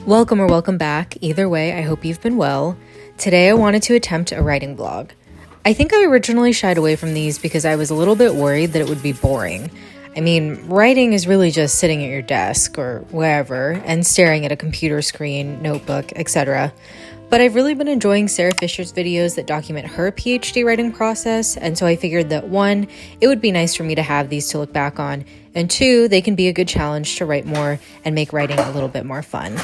Welcome or welcome back. Either way, I hope you've been well. Today I wanted to attempt a writing vlog. I think I originally shied away from these because I was a little bit worried that it would be boring. I mean, writing is really just sitting at your desk or wherever and staring at a computer screen, notebook, etc. But I've really been enjoying Sarah Fisher's videos that document her PhD writing process, and so I figured that 1, it would be nice for me to have these to look back on, and 2, they can be a good challenge to write more and make writing a little bit more fun.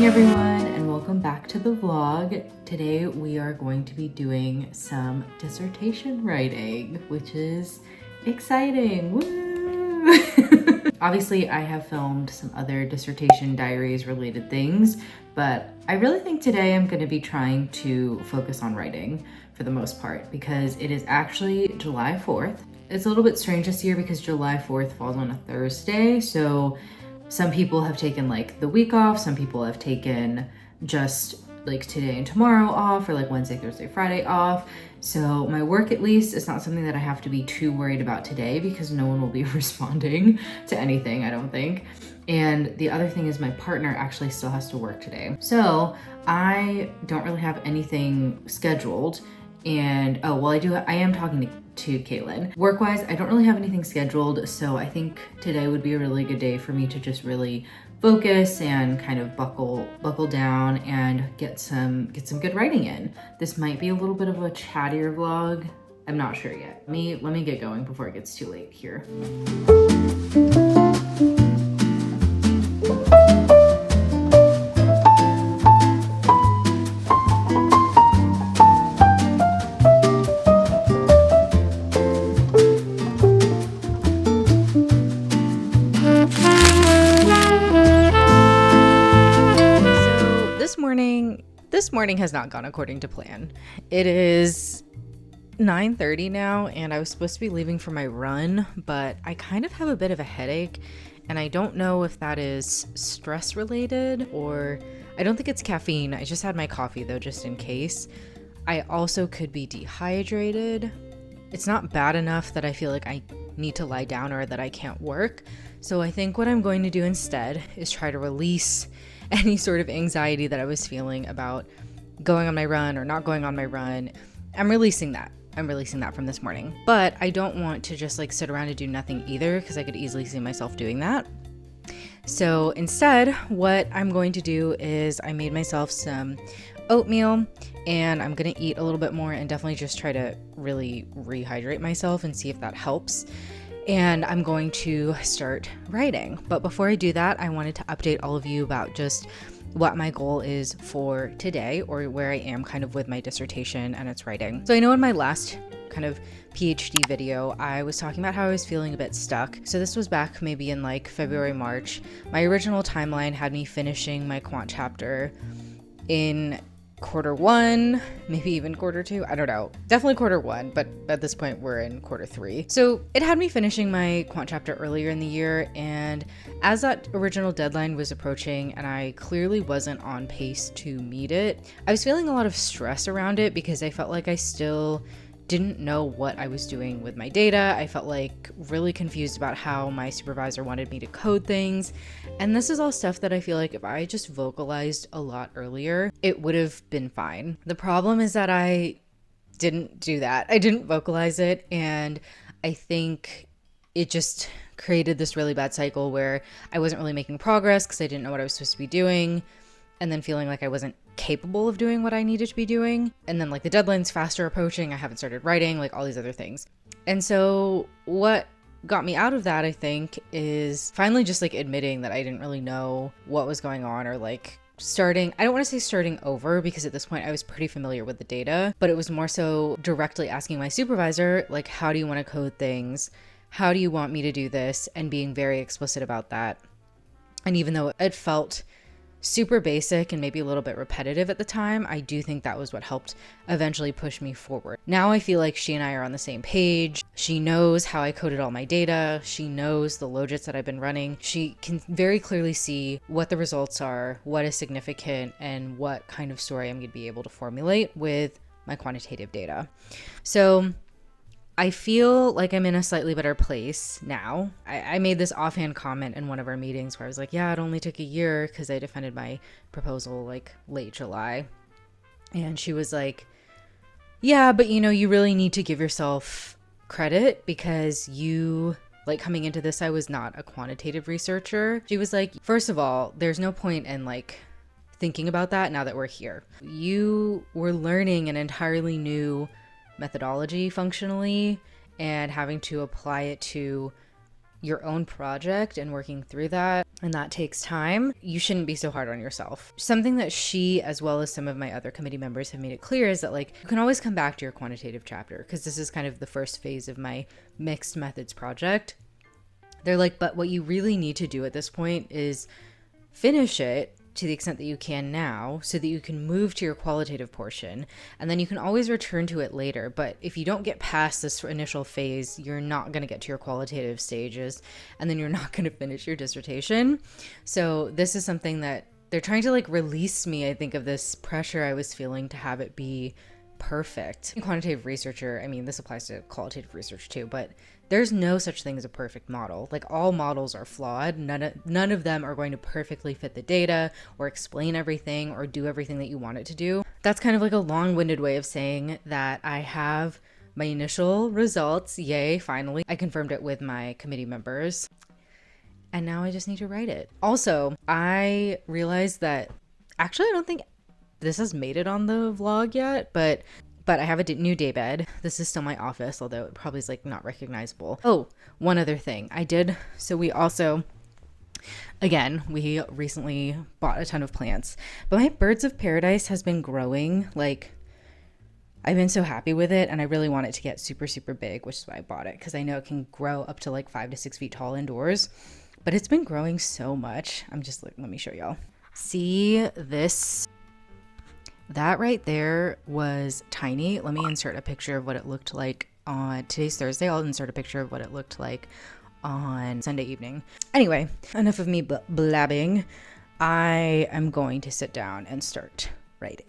Everyone, and welcome back to the vlog. Today we are going to be doing some dissertation writing, which is exciting. Woo! Obviously I have filmed some other dissertation diaries related things, but I really think today I'm going to be trying to focus on writing for the most part because it is actually July 4th. It's a little bit strange this year because July 4th falls on a Thursday, so some people have taken like the week off, some people have taken just like today and tomorrow off, or like Wednesday, Thursday, Friday off. So my work, at least, is not something that I have to be too worried about today because no one will be responding to anything, I don't think. And the other thing is my partner actually still has to work today. So I don't really have anything scheduled. And I am talking to Caitlin. Work-wise, I don't really have anything scheduled, so I think today would be a really good day for me to just really focus and kind of buckle down and get some good writing in. This might be a little bit of a chattier vlog. I'm not sure yet. Let me get going before it gets too late here. This morning has not gone according to plan. It is 9:30 now, and I was supposed to be leaving for my run, but I kind of have a bit of a headache, and I don't know if that is stress related or I don't think it's caffeine. I just had my coffee though, just in case. I also could be dehydrated. It's not bad enough that I feel like I need to lie down or that I can't work. So I think what I'm going to do instead is try to release any sort of anxiety that I was feeling about going on my run or not going on my run. I'm releasing that from this morning. But I don't want to just like sit around and do nothing either, because I could easily see myself doing that. So instead, what I'm going to do is I made myself some oatmeal, and I'm gonna eat a little bit more and definitely just try to really rehydrate myself and see if that helps. And I'm going to start writing. But before I do that, I wanted to update all of you about just what my goal is for today, or where I am kind of with my dissertation and its writing. So I know in my last kind of PhD video, I was talking about how I was feeling a bit stuck. So this was back maybe in like February, March. My original timeline had me finishing my quant chapter in Q1, maybe even Q2, I don't know, definitely Q1, but at this point we're in Q3. So it had me finishing my quant chapter earlier in the year, and as that original deadline was approaching and I clearly wasn't on pace to meet it, I was feeling a lot of stress around it because I felt like I still didn't know what I was doing with my data. I felt like really confused about how my supervisor wanted me to code things. And this is all stuff that I feel like if I just vocalized a lot earlier, it would have been fine. The problem is that I didn't do that. I didn't vocalize it, and I think it just created this really bad cycle where I wasn't really making progress because I didn't know what I was supposed to be doing, and then feeling like I wasn't capable of doing what I needed to be doing. And then like the deadline's faster approaching, I haven't started writing, like all these other things. And so what got me out of that, I think, is finally just like admitting that I didn't really know what was going on, or like starting, I don't want to say starting over because at this point I was pretty familiar with the data, but it was more so directly asking my supervisor, like, how do you want to code things? How do you want me to do this? And being very explicit about that. And even though it felt super basic and maybe a little bit repetitive at the time, I do think that was what helped eventually push me forward. Now I feel like she and I are on the same page. She knows how I coded all my data. She knows the logits that I've been running. She can very clearly see what the results are, what is significant, and what kind of story I'm going to be able to formulate with my quantitative data. So I feel like I'm in a slightly better place now. I made this offhand comment in one of our meetings where I was like, yeah, it only took a year because I defended my proposal like late July. And she was like, yeah, but you really need to give yourself credit because like coming into this, I was not a quantitative researcher. She was like, first of all, there's no point in like thinking about that now that we're here. You were learning an entirely new methodology functionally and having to apply it to your own project and working through that, and that takes time. You shouldn't be so hard on yourself. Something that she, as well as some of my other committee members, have made it clear is that like you can always come back to your quantitative chapter, because this is kind of the first phase of my mixed methods project. They're like, but what you really need to do at this point is finish it to the extent that you can now so that you can move to your qualitative portion, and then you can always return to it later. But if you don't get past this initial phase, you're not going to get to your qualitative stages, and then you're not going to finish your dissertation. So this is something that they're trying to like release me, I think, of this pressure I was feeling to have it be perfect. Quantitative researcher, I mean, this applies to qualitative research too, but there's no such thing as a perfect model. Like all models are flawed. None of them are going to perfectly fit the data or explain everything or do everything that you want it to do. That's kind of like a long-winded way of saying that I have my initial results. Yay, finally. I confirmed it with my committee members. And now I just need to write it. Also, I realized that actually I don't think this has made it on the vlog yet, but I have a new daybed. This is still my office, although it probably is like not recognizable. Oh, one other thing I did. So we recently bought a ton of plants, but my birds of paradise has been growing. Like I've been so happy with it, and I really want it to get super, super big, which is why I bought it, because I know it can grow up to like 5 to 6 feet tall indoors, but it's been growing so much. I'm just like, let me show y'all. See this? That right there was tiny. Let me insert a picture of what it looked like on today's Thursday. I'll insert a picture of what it looked like on Sunday evening. Anyway, enough of me blabbing. I am going to sit down and start writing.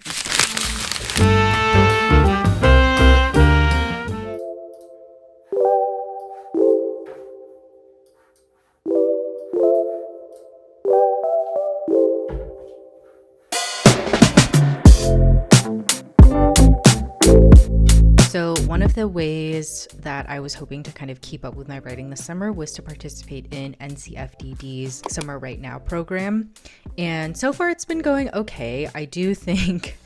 So one of the ways that I was hoping to kind of keep up with my writing this summer was to participate in NCFDD's Summer Right Now program. And so far it's been going okay. I do think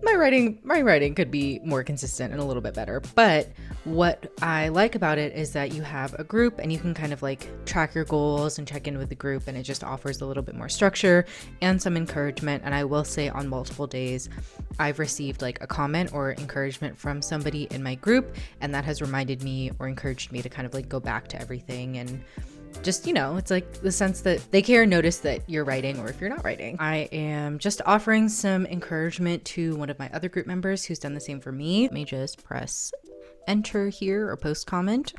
my writing could be more consistent and a little bit better. But what I like about it is that you have a group and you can kind of like track your goals and check in with the group, and it just offers a little bit more structure and some encouragement. And I will say on multiple days, I've received like a comment or encouragement from somebody in my group, and that has reminded me or encouraged me to kind of like go back to everything and just, it's like the sense that they care and notice that you're writing, or if you're not writing. I am just offering some encouragement to one of my other group members who's done the same for me. Let me just press enter here or post comment.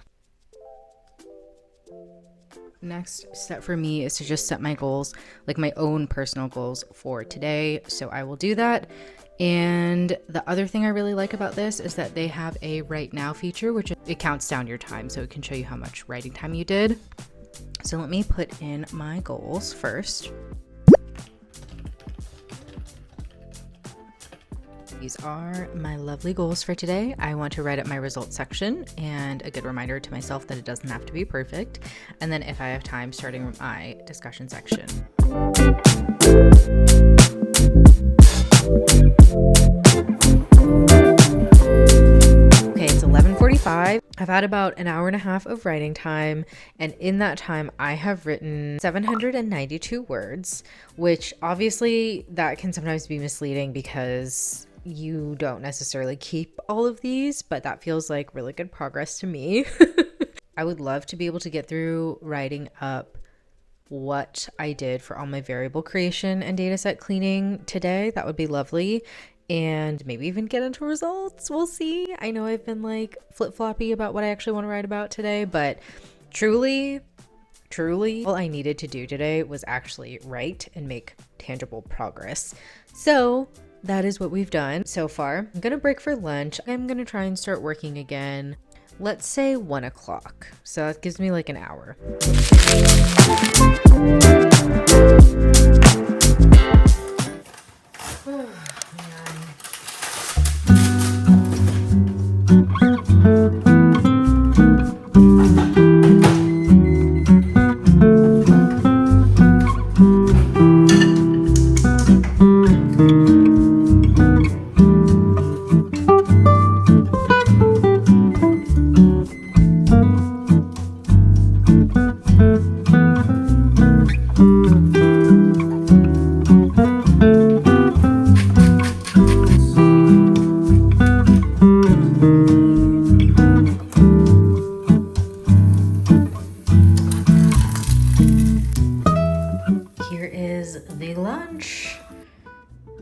Next step for me is to just set my goals, like my own personal goals for today. So I will do that. And the other thing I really like about this is that they have a right now feature, which it counts down your time. So it can show you how much writing time you did. So let me put in my goals first. These are my lovely goals for today. I want to write up my results section, and a good reminder to myself that it doesn't have to be perfect. And then if I have time, starting my discussion section. Okay, it's 11:45. I've had about an hour and a half of writing time, and in that time I have written 792 words, which obviously that can sometimes be misleading because you don't necessarily keep all of these, but that feels like really good progress to me. I would love to be able to get through writing up what I did for all my variable creation and dataset cleaning today. That would be lovely. And maybe even get into results. We'll see. I know I've been like flip-floppy about what I actually want to write about today, but truly, all I needed to do today was actually write and make tangible progress. So that is what we've done so far. I'm gonna break for lunch. I'm gonna try and start working again. Let's say 1 o'clock. So that gives me like an hour.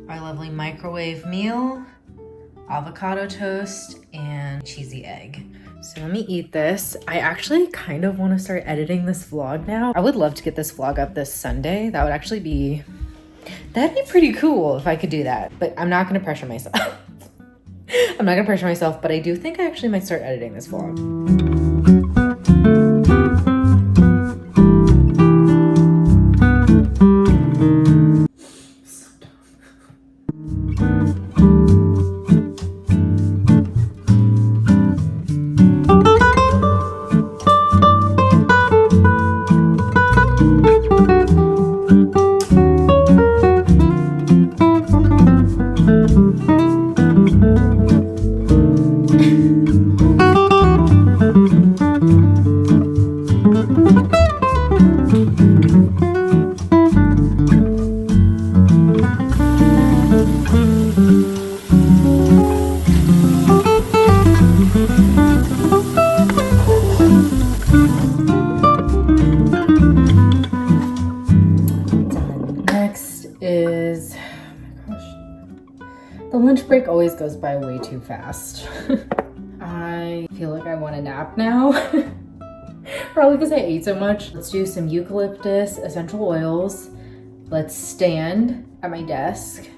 Our lovely microwave meal, avocado toast, and cheesy egg. So let me eat this. I actually kind of want to start editing this vlog now. I would love to get this vlog up this Sunday. That'd be pretty cool if I could do that, but I'm not gonna pressure myself. I'm not gonna pressure myself, but I do think I actually might start editing this vlog. The lunch break always goes by way too fast. I feel like I want a nap now. Probably because I ate so much. Let's do some eucalyptus essential oils. Let's stand at my desk,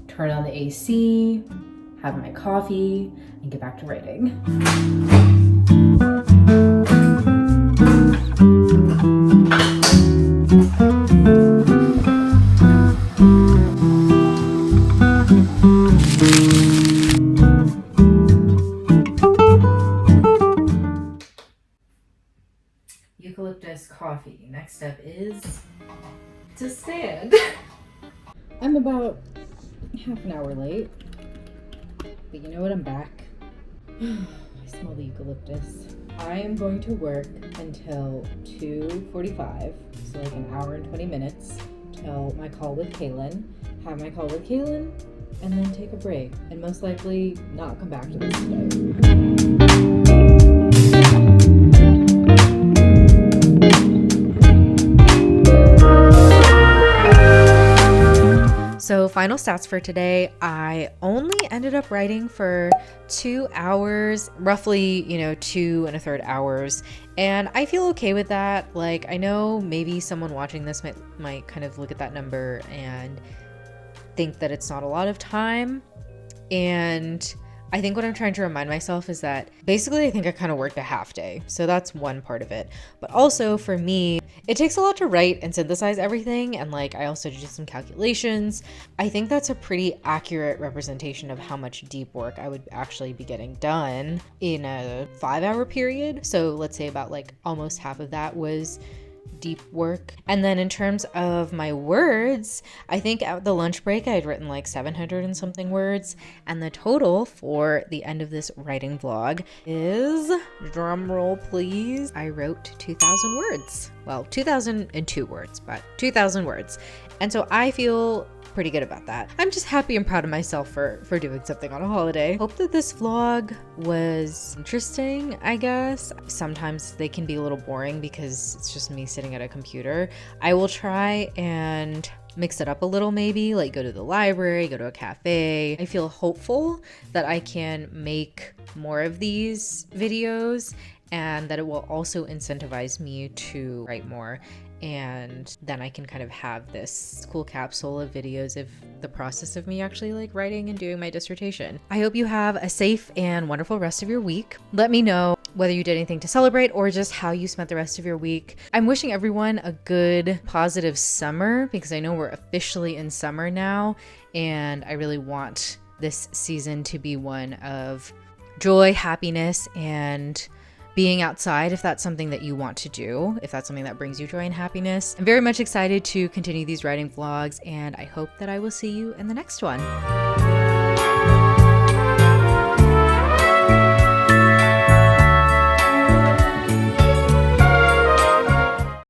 turn on the AC, have my coffee, and get back to writing. Eucalyptus coffee. Next step is to stand. I'm about half an hour late, but you know what? I'm back. I smell the eucalyptus. I am going to work until 2:45, so like an hour and 20 minutes till my call with Kaylin. Have my call with Kaylin, and then take a break, and most likely not come back to this today. So final stats for today, I only ended up writing for 2 hours, roughly, 2.25 hours. And I feel okay with that. Like, I know maybe someone watching this might kind of look at that number and think that it's not a lot of time. And I think what I'm trying to remind myself is that basically I think I kind of worked a half day. So that's one part of it. But also for me, it takes a lot to write and synthesize everything. And like, I also do some calculations. I think that's a pretty accurate representation of how much deep work I would actually be getting done in a 5-hour period. So let's say about like almost half of that was deep work. And then in terms of my words, I think at the lunch break I had written like 700 and something words, and the total for the end of this writing vlog is, drum roll please, I wrote 2,000 words. Well, 2,002 words, but 2,000 words. And so I feel pretty good about that. I'm just happy and proud of myself for doing something on a holiday. Hope that this vlog was interesting, I guess. Sometimes they can be a little boring because it's just me sitting at a computer. I will try and mix it up a little, maybe like go to the library, go to a cafe. I feel hopeful that I can make more of these videos and that it will also incentivize me to write more. And then I can kind of have this cool capsule of videos of the process of me actually like writing and doing my dissertation. I hope you have a safe and wonderful rest of your week. Let me know whether you did anything to celebrate or just how you spent the rest of your week. I'm wishing everyone a good, positive summer because I know we're officially in summer now, and I really want this season to be one of joy, happiness, and being outside if that's something that you want to do, if that's something that brings you joy and happiness. I'm very much excited to continue these writing vlogs, and I hope that I will see you in the next one.